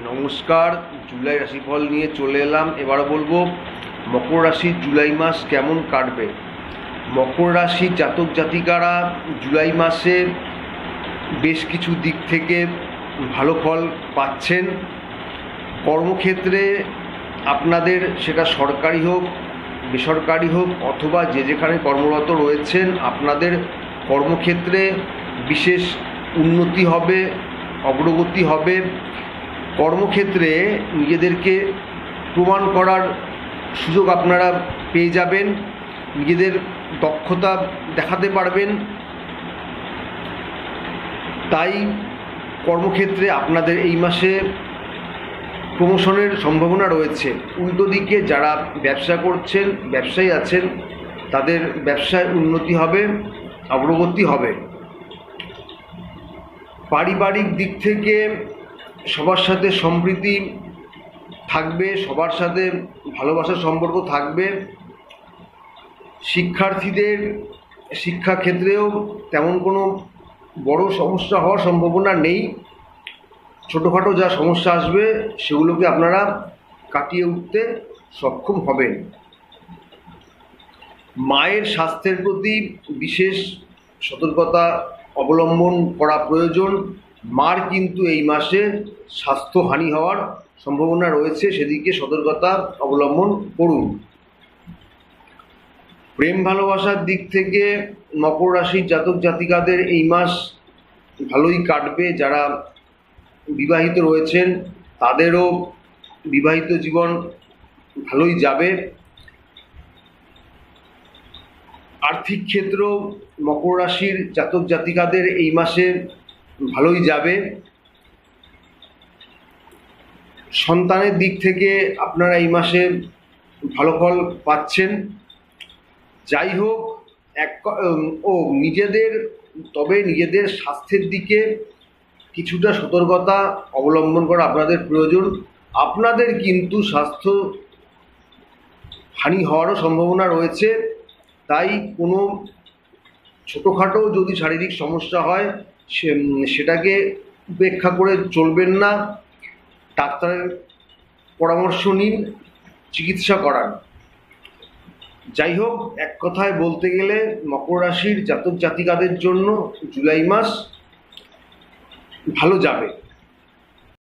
নমস্কার, জুলাই রাশিফল নিয়ে চলে এলাম। এবার বলবো মকর রাশির জুলাই মাস কেমন কাটবে। মকর রাশির জাতক জাতিকারা জুলাই মাসে বেশ কিছু দিক থেকে ভালো ফল পাচ্ছেন। কর্মক্ষেত্রে আপনাদের, সেটা সরকারি হোক বেসরকারি হোক অথবা যে যেখানে কর্মরত রয়েছেন, আপনাদের কর্মক্ষেত্রে বিশেষ উন্নতি হবে, অগ্রগতি হবে। কর্মক্ষেত্রে নিজেদেরকে প্রমাণ করার সুযোগ আপনারা পেয়ে যাবেন, নিজেদের দক্ষতা দেখাতে পারবেন। তাই কর্মক্ষেত্রে আপনাদের এই মাসে প্রমোশনের সম্ভাবনা রয়েছে। উল্টো দিকে যারা ব্যবসা করছেন, ব্যবসায়ী আছেন, তাদের ব্যবসায় উন্নতি হবে, অগ্রগতি হবে। পারিবারিক দিক থেকে সবার সাথে সম্প্রীতি থাকবে, সবার সাথে ভালোবাসার সম্পর্ক থাকবে। শিক্ষার্থীদের শিক্ষাক্ষেত্রেও তেমন কোনো বড় সমস্যা হওয়ার সম্ভাবনা নেই। ছোটোখাটো যা সমস্যা আসবে সেগুলোকে আপনারা কাটিয়ে উঠতে সক্ষম হবেন। মায়ের স্বাস্থ্যের প্রতি বিশেষ সতর্কতা অবলম্বন করা প্রয়োজন। মার কিন্তু এই মাসে স্বাস্থ্যহানি হওয়ার সম্ভাবনা রয়েছে, সেদিকে সতর্কতা অবলম্বন করুন। প্রেম ভালোবাসার দিক থেকে মকর রাশির জাতক জাতিকাদের এই মাস ভালোই কাটবে। যারা বিবাহিত রয়েছেন তাদেরও বিবাহিত জীবন ভালোই যাবে। আর্থিক ক্ষেত্র মকর রাশির জাতক জাতিকাদের এই মাসে ভালোই যাবে। সন্তানের দিক থেকে আপনারা এই মাসে ভালো ফল পাচ্ছেন। যাই হোক, নিজেদের স্বাস্থ্যের দিকে কিছুটা সতর্কতা অবলম্বন করা আপনাদের প্রয়োজন। আপনাদের কিন্তু স্বাস্থ্য হানি হওয়ারও সম্ভাবনা রয়েছে। তাই কোনো ছোটোখাটো যদি শারীরিক সমস্যা হয় সেটাকে উপেক্ষা করে চলবেন না। ডাক্তারের পরামর্শ নিন, চিকিৎসা করান। যাই হোক, এক কথায় বলতে গেলে মকর রাশির জাতক জাতিকাদের জন্য জুলাই মাস ভালো যাবে।